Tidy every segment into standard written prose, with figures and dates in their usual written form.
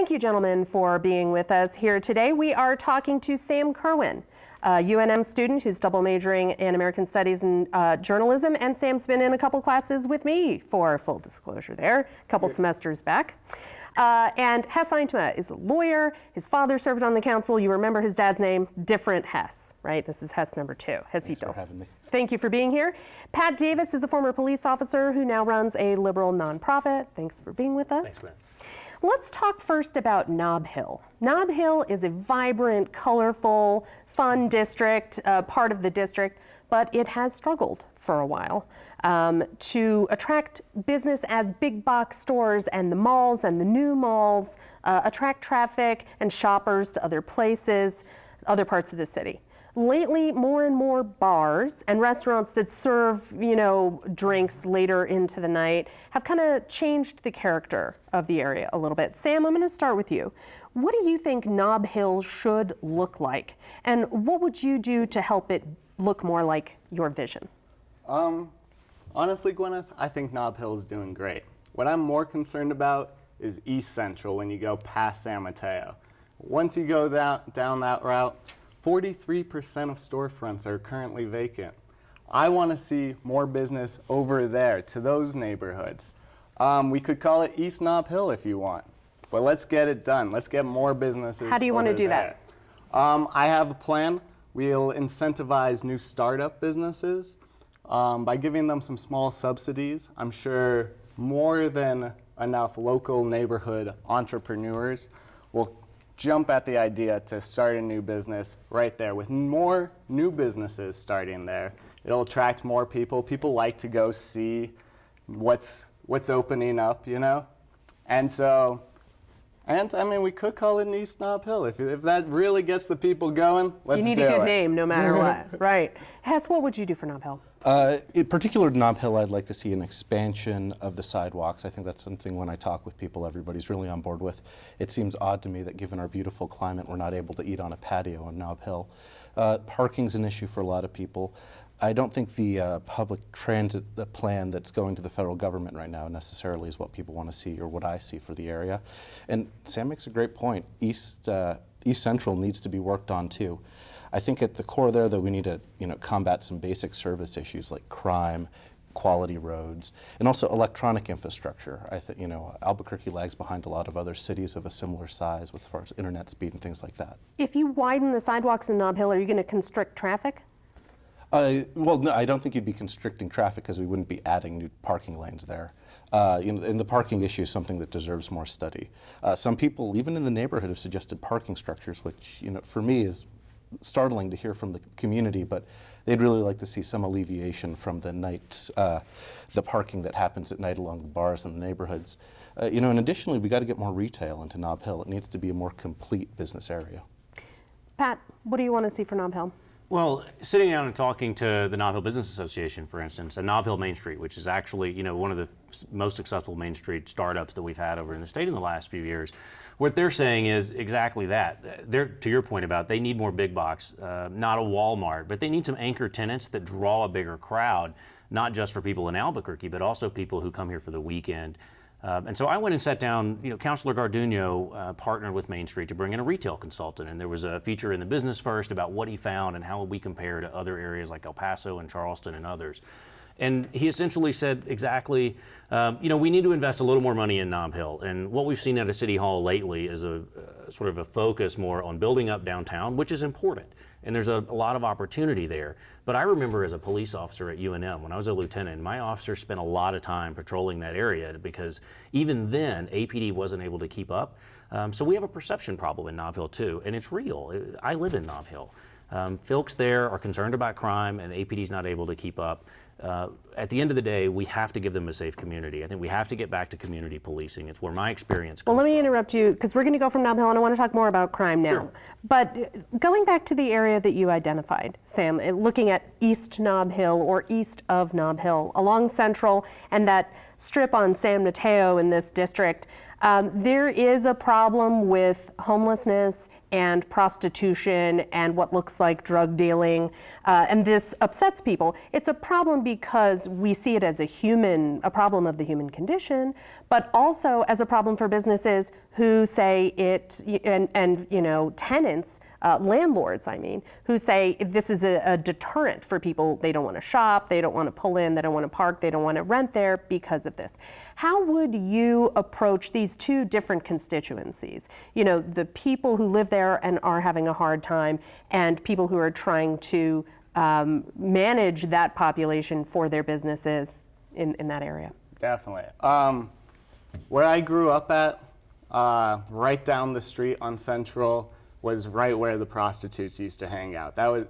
Thank you, gentlemen, for being with us here today. We are talking to Sam Kerwin, a UNM student who's double majoring in American Studies and journalism, and Sam's been in a couple classes with me, for full disclosure there, a couple semesters back. And Hess Eintema is a lawyer. His father served on the council. You remember his dad's name, different Hess, right? This is Hess number 2, Hessito. Thanks for having me. Thank you for being here. Pat Davis is a former police officer who now runs a liberal nonprofit. Thanks for being with us. Thanks, man. Let's talk first about Nob Hill. Nob Hill is a vibrant, colorful, fun district, part of the district, but it has struggled for a while to attract business as big box stores and the malls and the new malls attract traffic and shoppers to other places, other parts of the city. Lately, more and more bars and restaurants that serve, drinks later into the night have kind of changed the character of the area a little bit. Sam, I'm going to start with you. What do you think Nob Hill should look like? And what would you do to help it look more like your vision? Honestly, Gwyneth, I think Nob Hill is doing great. What I'm more concerned about is East Central when you go past San Mateo. Once you go down that route, 43% of storefronts are currently vacant. I want to see more business over there to those neighborhoods. We could call it East Nob Hill if you want, but let's get it done. Let's get more businesses. How do you want to do there. that? I have a plan. We'll incentivize new startup businesses by giving them some small subsidies. I'm sure more than enough local neighborhood entrepreneurs will jump at the idea to start a new business right there. With more new businesses starting there, it'll attract more people. People like to go see what's opening up, And I mean, we could call it an East Nob Hill. If that really gets the people going, let's do it. You need a good name no matter what, right? Hess, what would you do for Nob Hill? In particular, Nob Hill, I'd like to see an expansion of the sidewalks. I think that's something when I talk with people, everybody's really on board with. It seems odd to me that given our beautiful climate, we're not able to eat on a patio on Nob Hill. Parking's an issue for a lot of people. I don't think the public transit plan that's going to the federal government right now necessarily is what people want to see or what I see for the area. And Sam makes a great point. East Central needs to be worked on too. I think at the core there, though, we need to combat some basic service issues like crime, quality roads, and also electronic infrastructure. I think Albuquerque lags behind a lot of other cities of a similar size as far as internet speed and things like that. If you widen the sidewalks in Nob Hill, are you going to constrict traffic? Well, no, I don't think you'd be constricting traffic because we wouldn't be adding new parking lanes there. And the parking issue is something that deserves more study. Some people, even in the neighborhood, have suggested parking structures, which for me is startling to hear from the community, but they'd really like to see some alleviation from the the parking that happens at night along the bars in the neighborhoods. And additionally, we got to get more retail into Nob Hill. It needs to be a more complete business area. Pat, what do you want to see for Nob Hill? Well, sitting down and talking to the Nob Hill Business Association, for instance, and Nob Hill Main Street, which is actually, one of the most successful Main Street startups that we've had over in the state in the last few years, what they're saying is exactly that. To your point about they need more big box, not a Walmart, but they need some anchor tenants that draw a bigger crowd, not just for people in Albuquerque, but also people who come here for the weekend. And so I went and sat down, Councilor Garduno partnered with Main Street to bring in a retail consultant, and there was a feature in the Business First about what he found and how we compare to other areas like El Paso and Charleston and others. And he essentially said exactly, we need to invest a little more money in Nob Hill. And what we've seen at a City Hall lately is a sort of a focus more on building up downtown, which is important. And there's a lot of opportunity there. But I remember as a police officer at UNM, when I was a lieutenant, my officers spent a lot of time patrolling that area because even then, APD wasn't able to keep up. So we have a perception problem in Nob Hill too, and it's real. I live in Nob Hill. Folks there are concerned about crime and APD's not able to keep up. At the end of the day, we have to give them a safe community. I think we have to get back to community policing. It's where my experience comes Well, let me from. interrupt you because we're going to go from Nob Hill and I want to talk more about crime now. Sure. But going back to the area that you identified, Sam, looking at East Nob Hill or east of Nob Hill along Central and that strip on San Mateo in this district, There is a problem with homelessness and prostitution and what looks like drug dealing, and this upsets people. It's a problem because we see it as a problem of the human condition, but also as a problem for businesses who say it, and tenants, landlords, I mean, who say this is a deterrent for people. They don't want to shop, they don't want to pull in, they don't want to park, they don't want to rent there because of this. How would you approach these two different constituencies? The people who live there and are having a hard time, and people who are trying to manage that population for their businesses in that area. Definitely. Where I grew up at, right down the street on Central, was right where the prostitutes used to hang out. That was,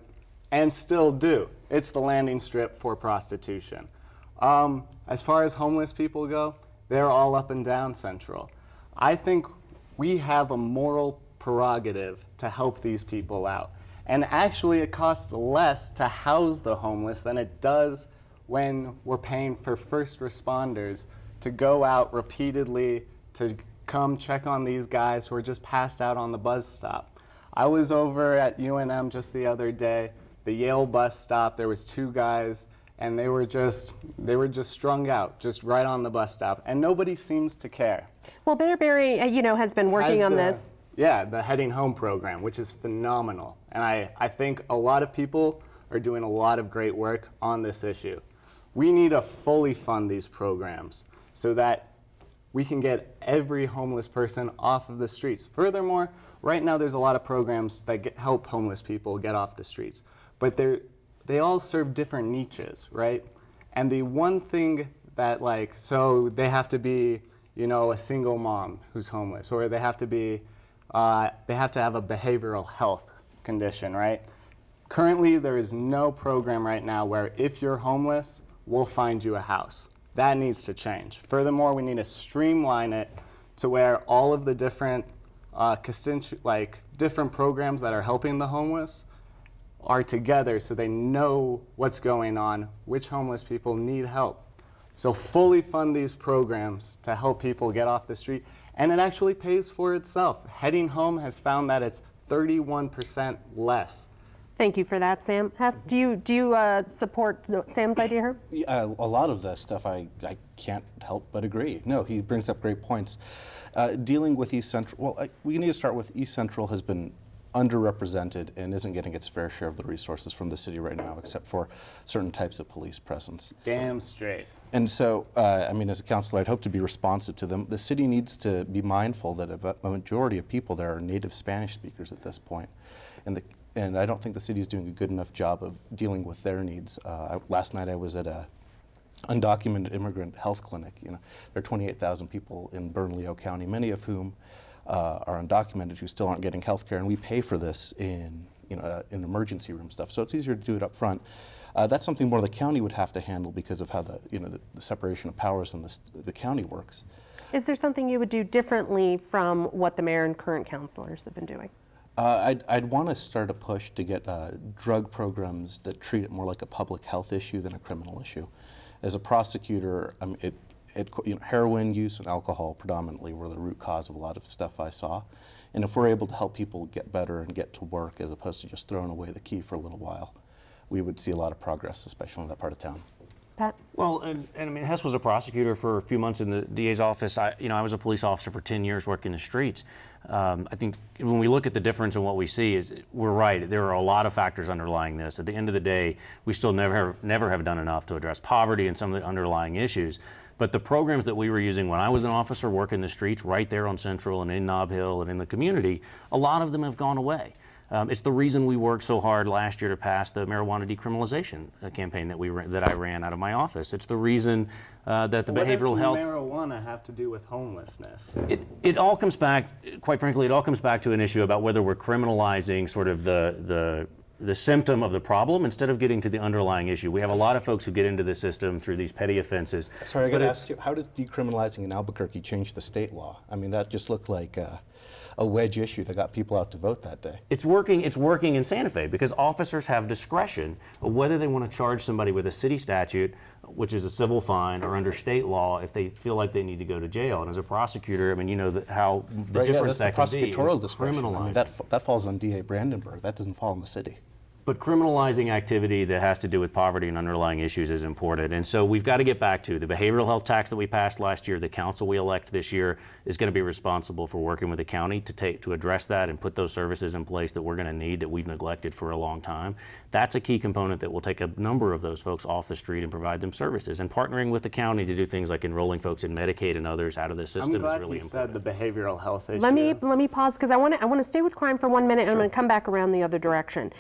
and still do. It's the landing strip for prostitution. As far as homeless people go, they're all up and down Central. I think we have a moral prerogative to help these people out. And actually, it costs less to house the homeless than it does when we're paying for first responders to go out repeatedly to come check on these guys who are just passed out on the bus stop. I was over at UNM just the other day, the Yale bus stop. There was two guys, and they were just strung out, just right on the bus stop, and nobody seems to care. Well, Bearberry, has been working on this. Yeah, the Heading Home program, which is phenomenal. And I think a lot of people are doing a lot of great work on this issue. We need to fully fund these programs so that we can get every homeless person off of the streets. Furthermore, right now there's a lot of programs that help homeless people get off the streets, but they all serve different niches, right? And the one thing that so they have to be, a single mom who's homeless, or they have to have a behavioral health condition, right? Currently, there is no program right now where if you're homeless, we'll find you a house. That needs to change. Furthermore, we need to streamline it to where all of the different different programs that are helping the homeless are together so they know what's going on, which homeless people need help. So fully fund these programs to help people get off the street, and it actually pays for itself. Heading Home has found that it's 31% less. Thank you for that, Sam. Hess, do you support Sam's idea here? Yeah, a lot of the stuff I can't help but agree. No, he brings up great points. Dealing with East Central, we need to start with East Central has been underrepresented and isn't getting its fair share of the resources from the city right now, except for certain types of police presence. Damn straight. And so, as a councilor, I'd hope to be responsive to them. The city needs to be mindful that a majority of people there are native Spanish speakers at this point. And I don't think the city is doing a good enough job of dealing with their needs. Last night I was at a undocumented immigrant health clinic. There are 28,000 people in Bernalillo County, many of whom are undocumented who still aren't getting health care, and we pay for this in emergency room stuff. So it's easier to do it up front. That's something more the county would have to handle because of how the separation of powers in the county works. Is there something you would do differently from what the mayor and current councilors have been doing? I'd want to start a push to get drug programs that treat it more like a public health issue than a criminal issue. As a prosecutor, heroin use and alcohol predominantly were the root cause of a lot of stuff I saw. And if we're able to help people get better and get to work as opposed to just throwing away the key for a little while, we would see a lot of progress, especially in that part of town. Pat? Well, Hess was a prosecutor for a few months in the DA's office. I was a police officer for 10 years working the streets. I think when we look at the difference in what we see is we're right. There are a lot of factors underlying this. At the end of the day, we still never have done enough to address poverty and some of the underlying issues. But the programs that we were using when I was an officer working the streets right there on Central and in Nob Hill and in the community, a lot of them have gone away. It's the reason we worked so hard last year to pass the marijuana decriminalization campaign that I ran out of my office. It's the reason that the behavioral health. What does marijuana have to do with homelessness? It all comes back, quite frankly, it all comes back to an issue about whether we're criminalizing sort of the symptom of the problem instead of getting to the underlying issue. We have a lot of folks who get into the system through these petty offenses. Sorry, I got to ask you, how does decriminalizing in Albuquerque change the state law? That just looked like a wedge issue that got people out to vote that day. It's working in Santa Fe because officers have discretion of whether they want to charge somebody with a city statute, which is a civil fine, or under state law if they feel like they need to go to jail. And as a prosecutor, I mean, you know how the Right, yeah, difference that's that the can be. prosecutorial discretion. I mean, Criminalizing. that falls on DA Brandenburg. That doesn't fall on the city. But criminalizing activity that has to do with poverty and underlying issues is important. And so we've got to get back to the behavioral health tax that we passed last year. The council we elect this year is going to be responsible for working with the county to address that and put those services in place that we're going to need that we've neglected for a long time. That's a key component that will take a number of those folks off the street and provide them services. And partnering with the county to do things like enrolling folks in Medicaid and others out of the system I'm glad is really you important. said the behavioral health issue. Let me pause because I want to stay with crime for 1 minute and I'm going to come back around the other direction.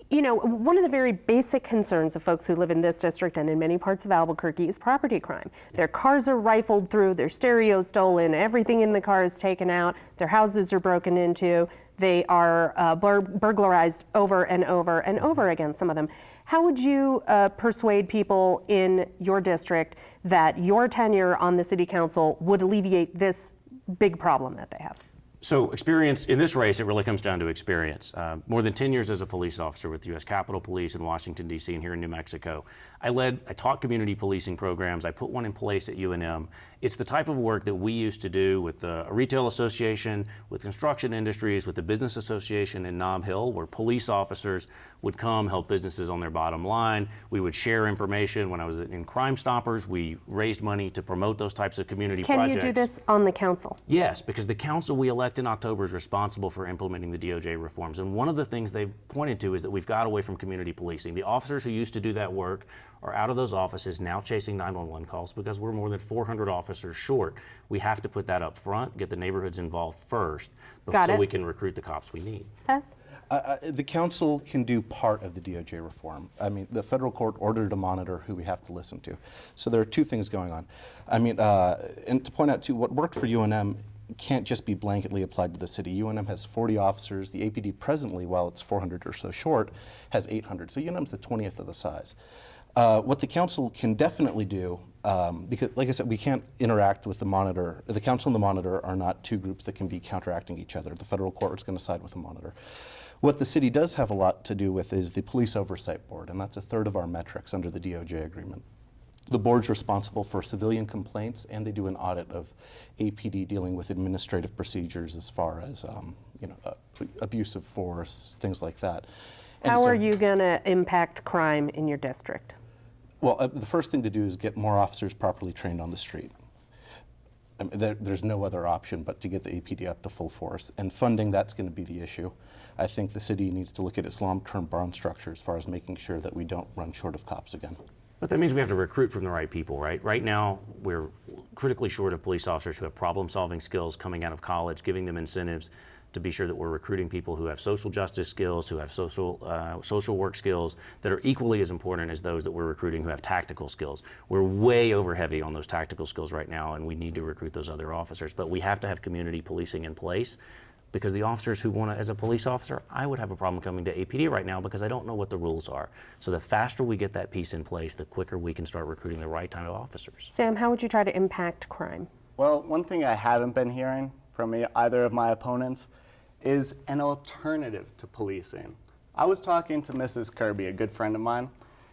You know, one of the very basic concerns of folks who live in this district and in many parts of Albuquerque is property crime. Their cars are rifled through, their stereos stolen, everything in the car is taken out, their houses are broken into, they are burglarized over and over and over again, some of them. How would you persuade people in your district that your tenure on the city council would alleviate this big problem that they have? So experience, in this race, it really comes down to experience. More than 10 years as a police officer with the U.S. Capitol Police in Washington, D.C. and here in New Mexico. I taught community policing programs. I put one in place at UNM. It's the type of work that we used to do with the retail association, with construction industries, with the business association in Nob Hill, where police officers would come help businesses on their bottom line. We would share information. When I was in Crime Stoppers, we raised money to promote those types of community projects. Can you do this on the council? Yes, because the council we elect in October is responsible for implementing the DOJ reforms. And one of the things they've pointed to is that we've got away from community policing. The officers who used to do that work are out of those offices now chasing 911 calls because we're more than 400 officers short. We have to put that up front, get the neighborhoods involved first, so we can recruit the cops we need. Yes? The council can do part of the DOJ reform. I mean, the federal court ordered a monitor who we have to listen to. So there are two things going on. I mean, and to point out too, what worked for UNM can't just be blanketly applied to the city. UNM has 40 officers. The APD presently, while it's 400 or so short, has 800. So UNM's the 20th of the size. What the council can definitely do, because like I said, we can't interact with the monitor. The council and the monitor are not two groups that can be counteracting each other. The federal court is going to side with the monitor. What the city does have a lot to do with is the police oversight board, and that's a third of our metrics under the DOJ agreement. The board's responsible for civilian complaints, and they do an audit of APD dealing with administrative procedures as far as abuse of force, things like that. And How so, are you going to impact crime in your district? Well, the first thing to do is get more officers properly trained on the street. I mean, there's no other option but to get the APD up to full force. And funding, that's going to be the issue. I think the city needs to look at its long-term bond structure as far as making sure that we don't run short of cops again. But that means we have to recruit from the right people, right? Right now, we're critically short of police officers who have problem-solving skills coming out of college, giving them incentives to be sure that we're recruiting people who have social justice skills, who have social work skills that are equally as important as those that we're recruiting who have tactical skills. We're way over heavy on those tactical skills right now, and we need to recruit those other officers. But we have to have community policing in place, because the officers who want to, as a police officer, I would have a problem coming to APD right now because I don't know what the rules are. So the faster we get that piece in place, the quicker we can start recruiting the right kind of officers. Sam, how would you try to impact crime? Well, one thing I haven't been hearing from either of my opponents is an alternative to policing. I was talking to Mrs. Kirby, a good friend of mine,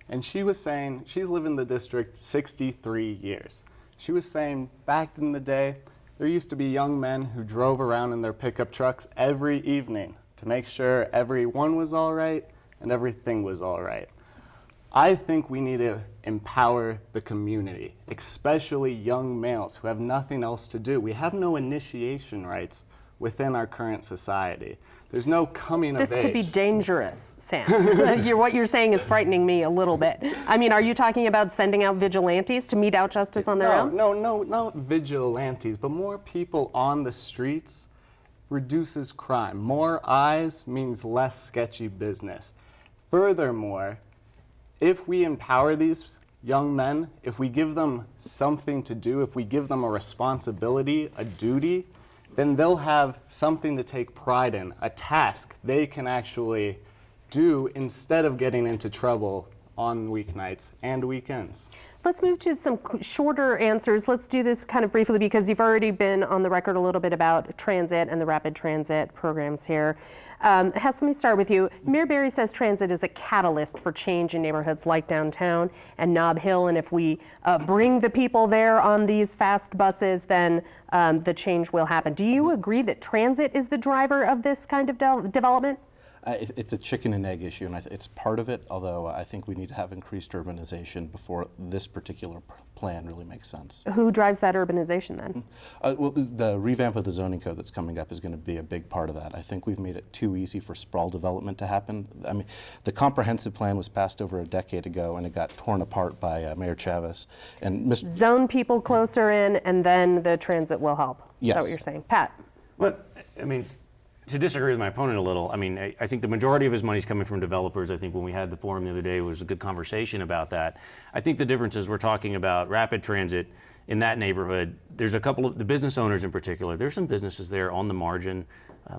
and she was saying she's lived in the district 63 years. She was saying back in the day, there used to be young men who drove around in their pickup trucks every evening to make sure everyone was all right and everything was all right. I think we need to empower the community, especially young males who have nothing else to do. We have no initiation rights within our current society. There's no coming of age. This could be dangerous, Sam. What you're saying is frightening me a little bit. I mean, are you talking about sending out vigilantes to mete out justice on their own? No, not vigilantes, but more people on the streets reduces crime. More eyes means less sketchy business. Furthermore, if we empower these young men, if we give them something to do, if we give them a responsibility, a duty, then they'll have something to take pride in, a task they can actually do instead of getting into trouble on weeknights and weekends. Let's move to some shorter answers. Let's do this kind of briefly because you've already been on the record a little bit about transit and the rapid transit programs here. Hess, let me start with you. Mayor Berry says transit is a catalyst for change in neighborhoods like downtown and Nob Hill, and if we bring the people there on these fast buses, then the change will happen. Do you agree that transit is the driver of this kind of development? It's a chicken and egg issue, and it's part of it, although I think we need to have increased urbanization before this particular plan really makes sense. Who drives that urbanization then? Well, the revamp of the zoning code that's coming up is going to be a big part of that. I think we've made it too easy for sprawl development to happen. I mean, the comprehensive plan was passed over a decade ago, and it got torn apart by Mayor Chavez. And Mr. Zone people closer in, and then the transit will help. Is that Yes. what you're saying? Pat? But, I mean, to disagree with my opponent a little, I mean, I think the majority of his money is coming from developers. I think when we had the forum the other day, it was a good conversation about that. I think the difference is we're talking about rapid transit in that neighborhood. There's a couple of the business owners in particular. There's some businesses there on the margin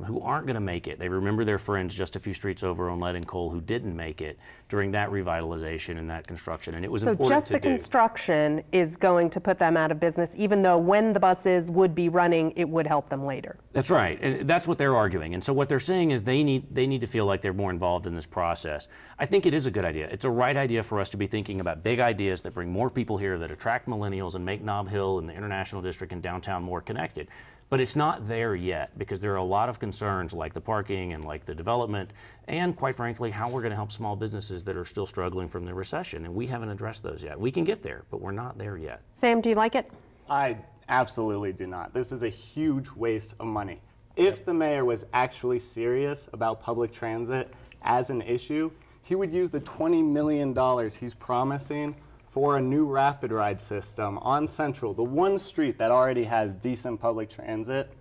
who aren't going to make it. They remember their friends just a few streets over on Lead and Cole who didn't make it during that revitalization and that construction, and it was So important just to the do. construction is going to put them out of business, even though when the buses would be running, it would help them later. That's right, and that's what they're arguing. And so what they're saying is they need to feel like they're more involved in this process. I think it is a good idea. It's a right idea for us to be thinking about big ideas that bring more people here, that attract millennials and make Nob Hill and the International District and downtown more connected. But it's not there yet because there are a lot of concerns like the parking and like the development and, quite frankly, how we're going to help small businesses that are still struggling from the recession. And we haven't addressed those yet. We can get there, but we're not there yet. Sam, do you like it? I absolutely do not. This is a huge waste of money. If the mayor was actually serious about public transit as an issue, he would use the $20 million he's promising for a new rapid ride system on Central, the one street that already has decent public transit.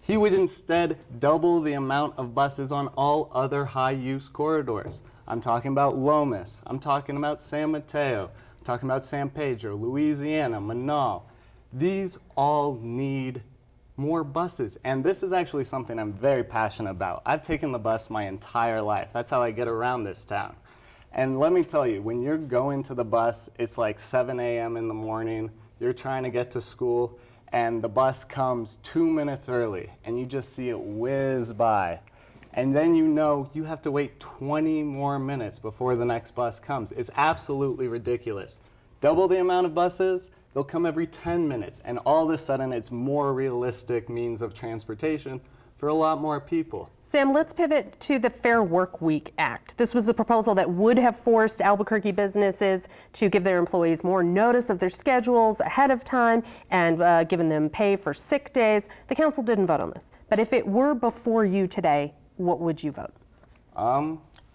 He would instead double the amount of buses on all other high-use corridors. I'm talking about Lomas, I'm talking about San Mateo, I'm talking about San Pedro, Louisiana, Manal. These all need more buses, and this is actually something I'm very passionate about. I've taken the bus my entire life. That's how I get around this town. And let me tell you, when you're going to the bus, it's like 7 a.m. in the morning, you're trying to get to school, and the bus comes 2 minutes early, and you just see it whiz by. And then you know you have to wait 20 more minutes before the next bus comes. It's absolutely ridiculous. Double the amount of buses, they'll come every 10 minutes, and all of a sudden it's more realistic means of transportation for a lot more people. Sam, let's pivot to the Fair Work Week Act. This was a proposal that would have forced Albuquerque businesses to give their employees more notice of their schedules ahead of time and given them pay for sick days. The council didn't vote on this. But if it were before you today, what would you vote?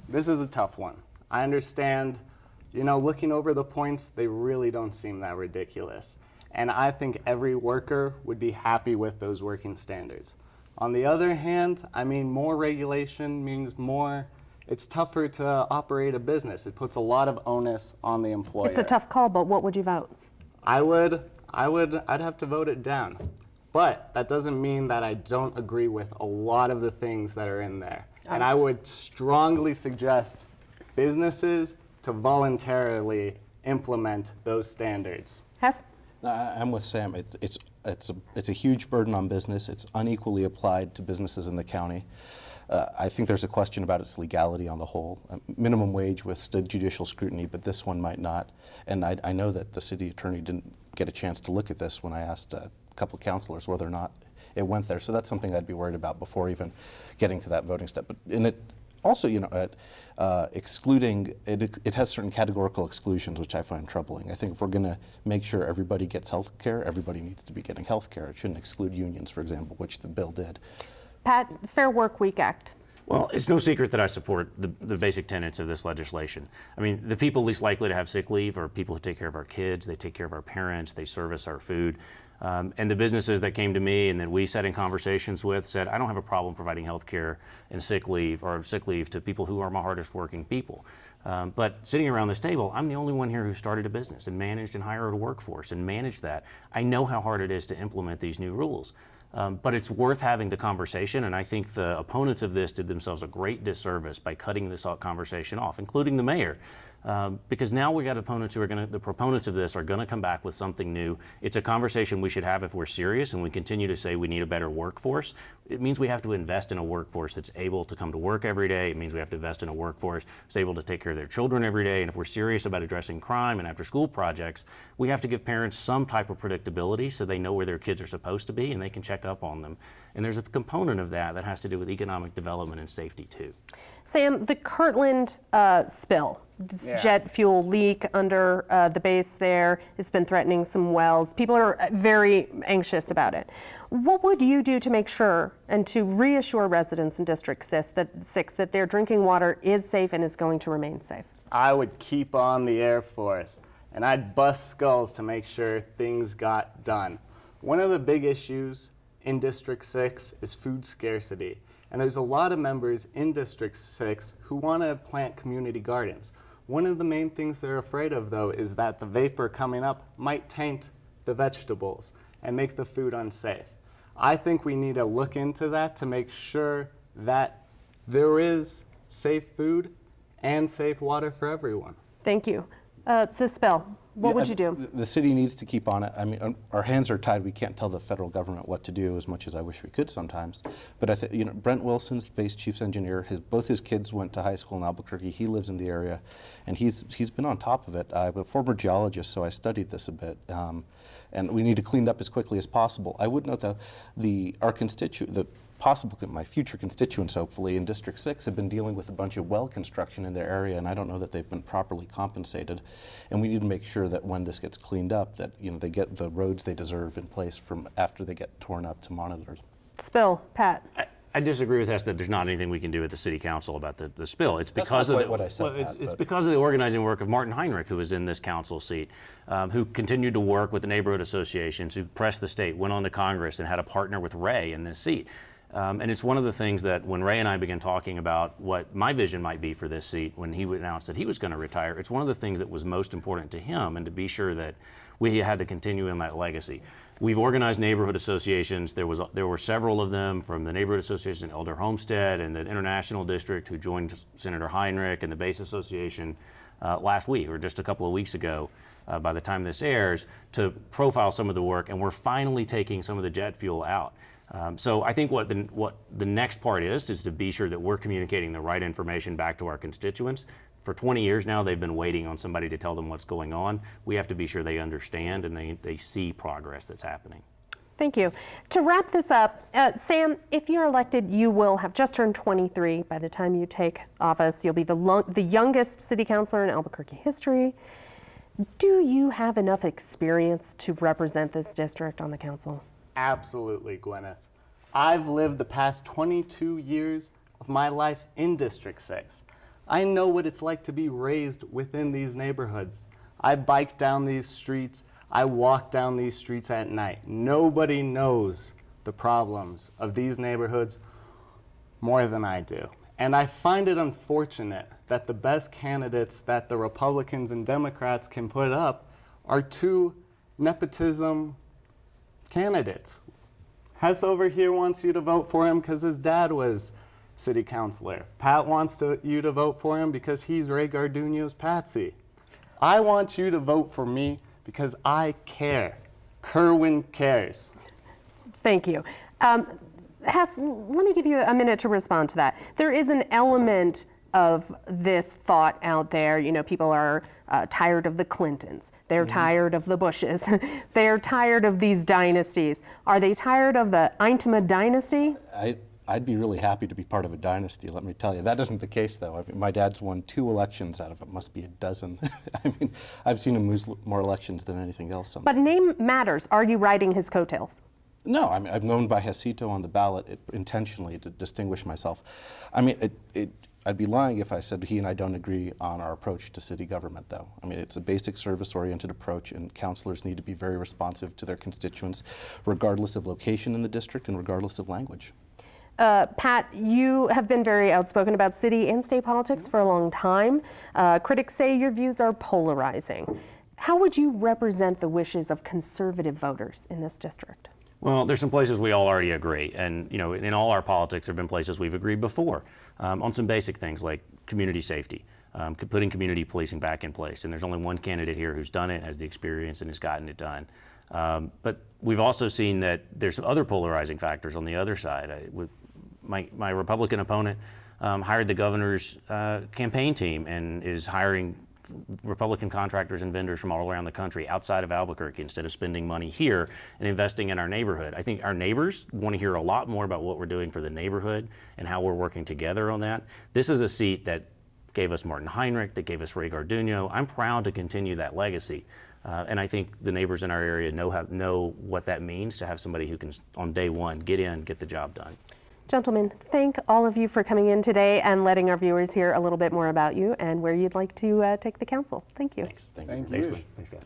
This is a tough one. I understand, looking over the points, they really don't seem that ridiculous. And I think every worker would be happy with those working standards. On the other hand, more regulation means it's tougher to operate a business. It puts a lot of onus on the employer. It's a tough call, but what would you vote? I'd have to vote it down. But that doesn't mean that I don't agree with a lot of the things that are in there. And I would strongly suggest businesses to voluntarily implement those standards. Hess? I'm with Sam. It's a huge burden on business. It's unequally applied to businesses in the county. I think there's a question about its legality on the whole. Minimum wage withstood judicial scrutiny, but this one might not. And I know that the city attorney didn't get a chance to look at this when I asked a couple of councilors whether or not it went there. So that's something I'd be worried about before even getting to that voting step. But in it also, excluding, it has certain categorical exclusions, which I find troubling. I think if we're going to make sure everybody gets health care, everybody needs to be getting health care. It shouldn't exclude unions, for example, which the bill did. Pat, Fair Work Week Act. Well, it's no secret that I support the basic tenets of this legislation. The people least likely to have sick leave are people who take care of our kids, they take care of our parents, they service our food. And the businesses that came to me and that we sat in conversations with said, I don't have a problem providing health care and sick leave to people who are my hardest working people. But sitting around this table, I'm the only one here who started a business and managed and hired a workforce and managed that. I know how hard it is to implement these new rules. But it's worth having the conversation, and I think the opponents of this did themselves a great disservice by cutting this conversation off, including the mayor. because now we got opponents who are the proponents of this are going to come back with something new. It's a conversation we should have if we're serious and we continue to say we need a better workforce. It means we have to invest in a workforce that's able to come to work every day. It means we have to invest in a workforce that's able to take care of their children every day. And if we're serious about addressing crime and after school projects, we have to give parents some type of predictability so they know where their kids are supposed to be and they can check up on them. And there's a component of that that has to do with economic development and safety too. Sam, the Kirtland spill, this Yeah. jet fuel leak under the base there, has been threatening some wells. People are very anxious about it. What would you do to make sure and to reassure residents in District 6 that their drinking water is safe and is going to remain safe? I would keep on the Air Force, and I'd bust skulls to make sure things got done. One of the big issues in District 6 is food scarcity. And there's a lot of members in District 6 who want to plant community gardens. One of the main things they're afraid of, though, is that the vapor coming up might taint the vegetables and make the food unsafe. I think we need to look into that to make sure that there is safe food and safe water for everyone. Thank you. Bill, what would you do? The city needs to keep on it. I mean, our hands are tied. We can't tell the federal government what to do as much as I wish we could sometimes. But I think, Brent Wilson's the base chief's engineer. Both his kids went to high school in Albuquerque. He lives in the area, and he's been on top of it. I'm a former geologist, so I studied this a bit. And we need to clean it up as quickly as possible. I would note, though, my future constituents, hopefully, in District 6 have been dealing with a bunch of well construction in their area, and I don't know that they've been properly compensated. And we need to make sure that when this gets cleaned up, that they get the roads they deserve in place from after they get torn up to monitor. Bill, Pat. I disagree with that there's not anything we can do at the city council about the spill. It's That's because not of quite what I said, Pat, it's but- because of the organizing work of Martin Heinrich, who was in this council seat, who continued to work with the neighborhood associations, who pressed the state, went on to Congress, and had a partner with Ray in this seat. And it's one of the things that when Ray and I began talking about what my vision might be for this seat, when he announced that he was going to retire, it's one of the things that was most important to him, and to be sure that we had to continue in that legacy. We've organized neighborhood associations. There were several of them from the neighborhood association Elder Homestead and the International District who joined Senator Heinrich and the Base Association last week or just a couple of weeks ago. By the time this airs, to profile some of the work, and we're finally taking some of the jet fuel out. So I think what the next part is to be sure that we're communicating the right information back to our constituents. For 20 years now, they've been waiting on somebody to tell them what's going on. We have to be sure they understand and they see progress that's happening. Thank you. To wrap this up, Sam, if you're elected, you will have just turned 23 by the time you take office. You'll be the youngest city councilor in Albuquerque history. Do you have enough experience to represent this district on the council? Absolutely, Gwyneth. I've lived the past 22 years of my life in District 6. I know what it's like to be raised within these neighborhoods. I bike down these streets. I walk down these streets at night. Nobody knows the problems of these neighborhoods more than I do. And I find it unfortunate that the best candidates that the Republicans and Democrats can put up are two nepotism candidates. Hess over here wants you to vote for him because his dad was city councilor. Pat wants you to vote for him because he's Ray Garduno's Patsy. I want you to vote for me because I care. Kerwin cares. Thank you. Hess, let me give you a minute to respond to that. There is an element of this thought out there. People are tired of the Clintons. They're tired of the Bushes. They're tired of these dynasties. Are they tired of the Eintema dynasty? I'd be really happy to be part of a dynasty, let me tell you. That isn't the case, though. I mean, my dad's won 2 elections out of it. Must be a dozen. I mean, I've seen him lose more elections than anything else. But name matters. Are you riding his coattails? No, I mean, I'm known by Hesito on the ballot intentionally to distinguish myself. I mean, I'd be lying if I said he and I don't agree on our approach to city government, though. I mean, it's a basic service-oriented approach, and councilors need to be very responsive to their constituents, regardless of location in the district and regardless of language. Pat, you have been very outspoken about city and state politics for a long time. Critics say your views are polarizing. How would you represent the wishes of conservative voters in this district? Well, there's some places we all already agree, and in all our politics, there have been places we've agreed before on some basic things like community safety. putting community policing back in place. And there's only one candidate here who's done it, has the experience, and has gotten it done. But we've also seen that there's other polarizing factors on the other side. My Republican opponent hired the governor's campaign team and is hiring Republican contractors and vendors from all around the country outside of Albuquerque instead of spending money here and investing in our neighborhood. I think our neighbors want to hear a lot more about what we're doing for the neighborhood and how we're working together on that. This is a seat that gave us Martin Heinrich, that gave us Ray Garduno. I'm proud to continue that legacy. And I think the neighbors in our area know what that means to have somebody who can, on day one, get in, get the job done. Gentlemen, thank all of you for coming in today and letting our viewers hear a little bit more about you and where you'd like to take the council. Thank you. Thanks. Thank Thanks, you. Thanks, guys.